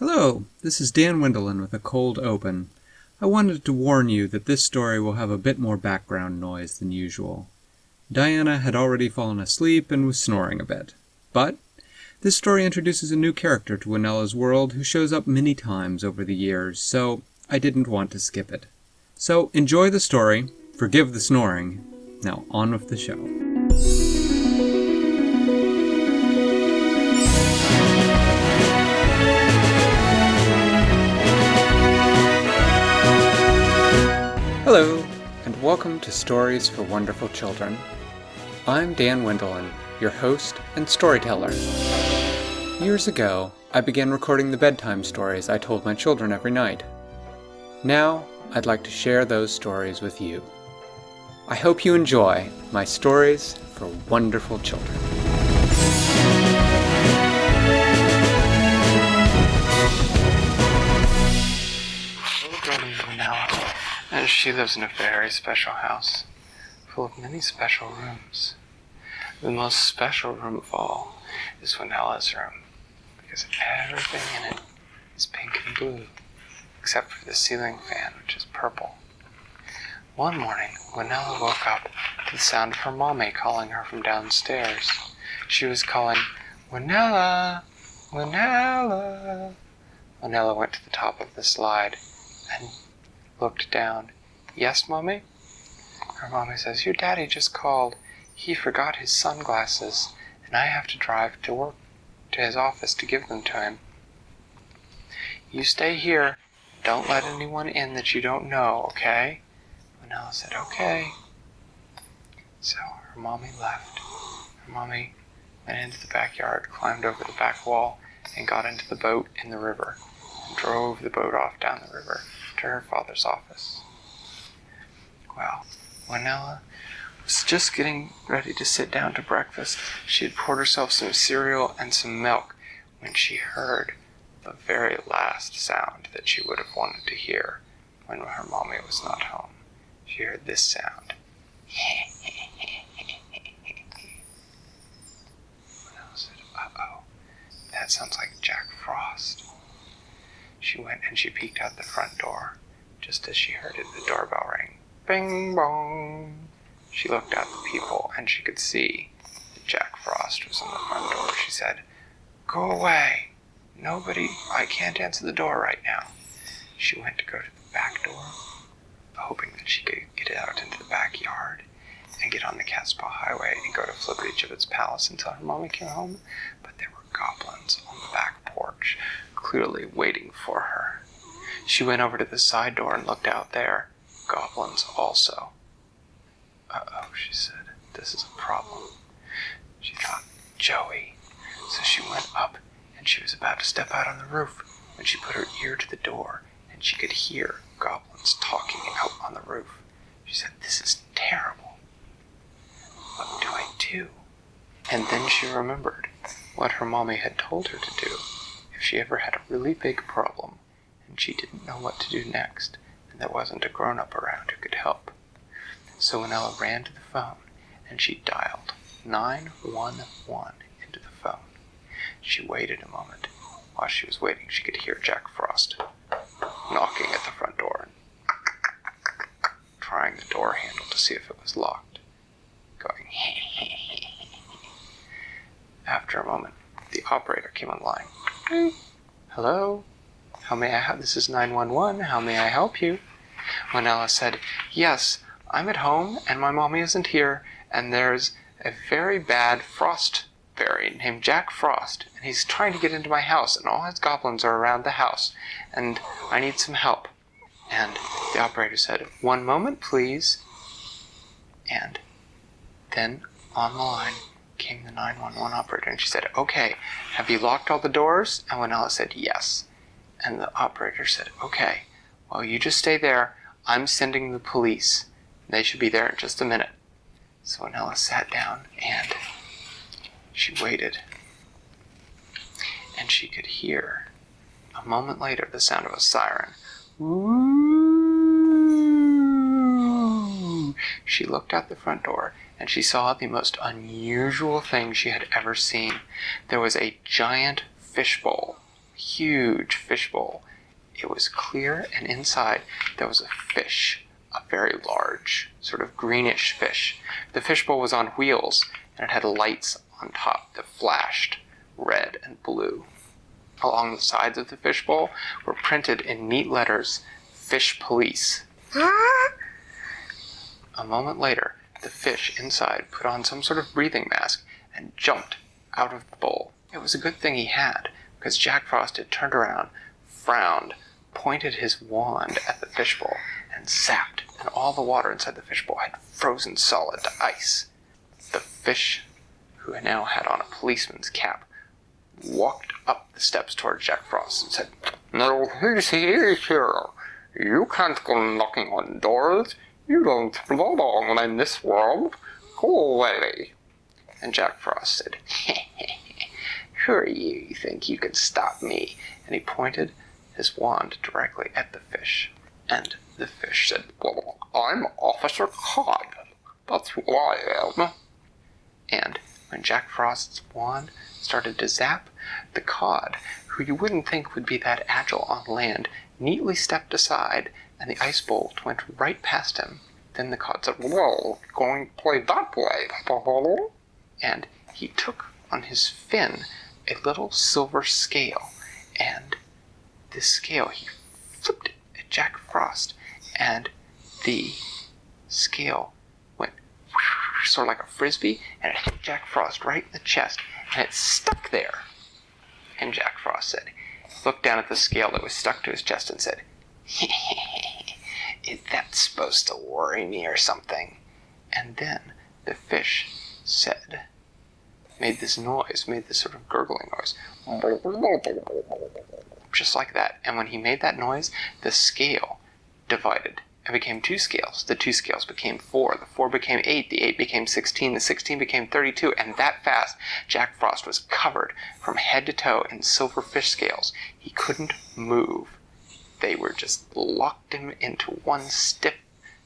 Hello, this is Dan Winella with a cold open. I wanted to warn you that this story will have a bit more background noise than usual. Diana had already fallen asleep and was snoring a bit. But this story introduces a new character to Winella's world who shows up many times over the years, so I didn't want to skip it. So enjoy the story, forgive the snoring. Now on with the show. Hello, and welcome to Stories for Wonderful Children. I'm Dan Winella, your host and storyteller. Years ago, I began recording the bedtime stories I told my children every night. Now, I'd like to share those stories with you. I hope you enjoy my Stories for Wonderful Children. Little girl named Winella, and she lives in a very special house, full of many special rooms. The most special room of all is Winella's room, because everything in it is pink and blue, except for the ceiling fan, which is purple. One morning, Winella woke up to the sound of her mommy calling her from downstairs. She was calling, "Winella! Winella!" Winella went to the top of the slide and looked down. "Yes, Mommy?" Her mommy says, "Your daddy just called. He forgot his sunglasses, and I have to drive to work to his office to give them to him. You stay here. Don't let anyone in that you don't know, okay?" Winella said, "Okay." So her mommy left. Her mommy went into the backyard, climbed over the back wall, and got into the boat in the river, and drove the boat off down the river to her father's office. Well, Winella was just getting ready to sit down to breakfast. She had poured herself some cereal and some milk when she heard the very last sound that she would have wanted to hear when her mommy was not home. She heard this sound. Winella said, "Uh-oh, that sounds like Jack Frost." She went and she peeked out the front door. Just as she heard it, the doorbell rang. Bing bong. She looked at the people and she could see that Jack Frost was on the front door. She said, "Go away. I can't answer the door right now." She went to go to the back door, hoping that she could get out into the backyard and get on the Catspaw Highway and go to Flibbertigibbet's palace until her mommy came home. But there were goblins on the back porch, clearly waiting for her. She went over to the side door and looked out there. Goblins also. "Uh-oh," she said, "this is a problem." She thought, Joey. So she went up and she was about to step out on the roof when she put her ear to the door and she could hear goblins talking out on the roof. She said, "This is terrible. What do I do?" And then she remembered what her mommy had told her to do if she ever had a really big problem and she didn't know what to do next and there wasn't a grown-up around who could help. So Winella ran to the phone and she dialed 911 into the phone. She waited a moment. While she was waiting, she could hear Jack Frost knocking at the front door and trying the door handle to see if it was locked, going After a moment, the operator came online. "Hello? How may I help? This is 911. How may I help you?" Winella said, "Yes, I'm at home and my mommy isn't here and there's a very bad frost fairy named Jack Frost and he's trying to get into my house and all his goblins are around the house and I need some help." And the operator said, "1 moment, please." And then on the line came the 911 operator and she said, "Okay, have you locked all the doors?" And Winella said, "Yes." And the operator said, "Okay, well, you just stay there. I'm sending the police. They should be there in just a minute." So Winella sat down and she waited. And she could hear, a moment later, the sound of a siren. Ooh. She looked out the front door and she saw the most unusual thing she had ever seen. There was a giant fishbowl, huge fishbowl. It was clear, and inside there was a fish, a very large, sort of greenish fish. The fishbowl was on wheels, and it had lights on top that flashed red and blue. Along the sides of the fishbowl were printed in neat letters, "Fish Police." A moment later, the fish inside put on some sort of breathing mask and jumped out of the bowl. It was a good thing he had, because Jack Frost had turned around, frowned, pointed his wand at the fishbowl, and zapped, and all the water inside the fishbowl had frozen solid to ice. The fish, who now had on a policeman's cap, walked up the steps towards Jack Frost and said, "No, he's here. You can't go knocking on doors. You don't belong in this world. Go away." And Jack Frost said, "Who are you? You think you can stop me?" And he pointed his wand directly at the fish. And the fish said, "Well, I'm Officer Cod. That's who I am." And when Jack Frost's wand started to zap, the cod, who you wouldn't think would be that agile on land, neatly stepped aside, and the ice bowl went right past him. Then the cod said, "Well, going to play that way." And he took on his fin a little silver scale, and this scale he flipped it at Jack Frost, and the scale went sort of like a frisbee, and it hit Jack Frost right in the chest, and it stuck there. And Jack Frost looked down at the scale that was stuck to his chest and said, "Is that supposed to worry me or something?" And then the fish made this sort of gurgling noise. Just like that. And when he made that noise, the scale divided and became two scales. The two scales became 4. The 4 became 8. The 8 became 16. The 16 became 32. And that fast, Jack Frost was covered from head to toe in silver fish scales. He couldn't move. They were just locked him into one stiff,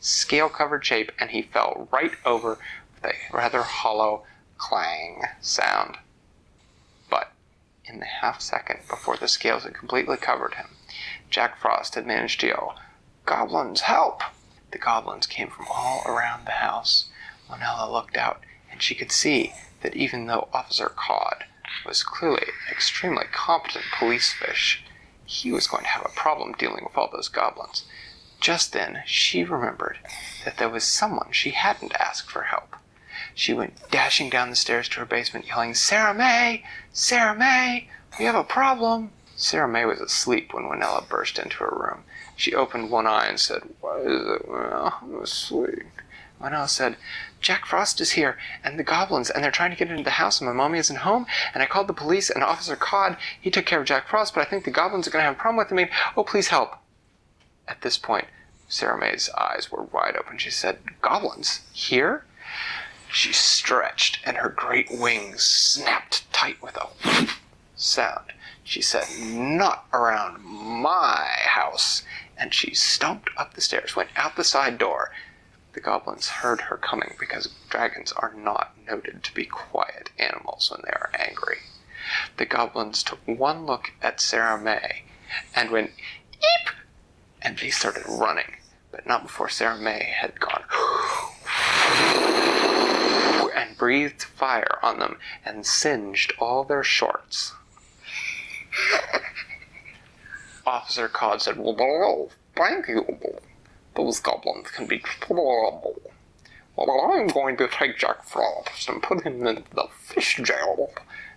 scale-covered shape, and he fell right over with a rather hollow clang sound. But in the half second before the scales had completely covered him, Jack Frost had managed to yell, "Goblins, help!" The goblins came from all around the house. Winella looked out, and she could see that even though Officer Cod was clearly an extremely competent police fish, he was going to have a problem dealing with all those goblins. Just then, she remembered that there was someone she hadn't asked for help. She went dashing down the stairs to her basement, yelling, "Sarah May! Sarah May! We have a problem!" Sarah May was asleep when Winella burst into her room. She opened one eye and said, "What is it?" "Well, I'm asleep." Winella said, "Jack Frost is here, and the goblins, and they're trying to get into the house, and my mommy isn't home, and I called the police, and Officer Cod, he took care of Jack Frost, but I think the goblins are going to have a problem with me. Oh, please help." At this point, Sarah May's eyes were wide open. She said, "Goblins? Here?" She stretched, and her great wings snapped tight with a sound. She said, "Not around my house." And she stomped up the stairs, went out the side door. The goblins heard her coming because dragons are not noted to be quiet animals when they are angry. The goblins took one look at Sarah May and went, "Eep!" And they started running, but not before Sarah May had gone and breathed fire on them and singed all their shorts. Officer Cod said, "Well, thank you. Those goblins can be terrible. Well, I'm going to take Jack Frost and put him in the fish jail,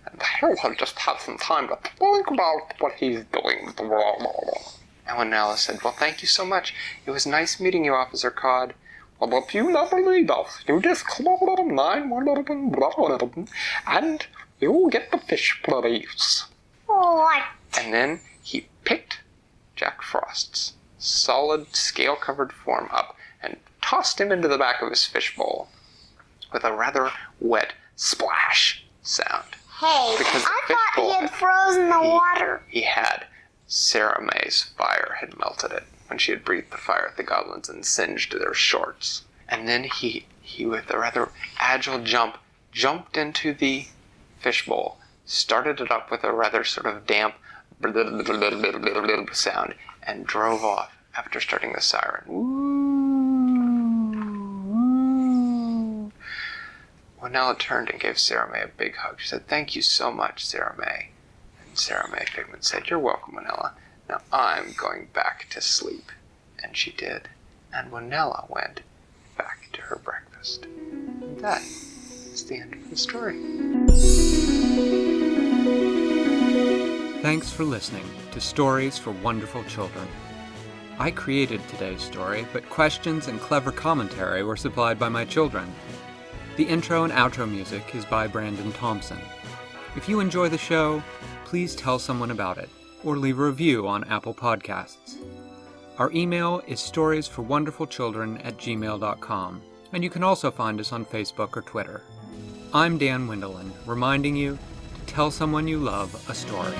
and he'll just have some time to think about what he's doing with the world." And Winella said, "Well, thank you so much. It was nice meeting you, Officer Cod." "Well, if you never need us, you just call it 911, and you'll get the fish police." What? And then he picked Jack Frost's solid, scale-covered form up and tossed him into the back of his fishbowl with a rather wet splash sound. Hey, Because the I thought he fishbowl had frozen the water. He had. Sarah May's fire had melted it when she had breathed the fire at the goblins and singed their shorts. And then he with a rather agile jump, jumped into the fishbowl, started it up with a rather sort of damp sound and drove off after starting the siren. Woo! Winella turned and gave Sarah May a big hug. She said, "Thank you so much, Sarah May." And Sarah May Figman said, "You're welcome, Winella. Now I'm going back to sleep." And she did. And Winella went back to her breakfast. And that is the end of the story. Thanks for listening to Stories for Wonderful Children. I created today's story, but questions and clever commentary were supplied by my children. The intro and outro music is by Brandon Thompson. If you enjoy the show, please tell someone about it, or leave a review on Apple Podcasts. Our email is storiesforwonderfulchildren@gmail.com, and you can also find us on Facebook or Twitter. I'm Dan Wendelin, reminding you to tell someone you love a story.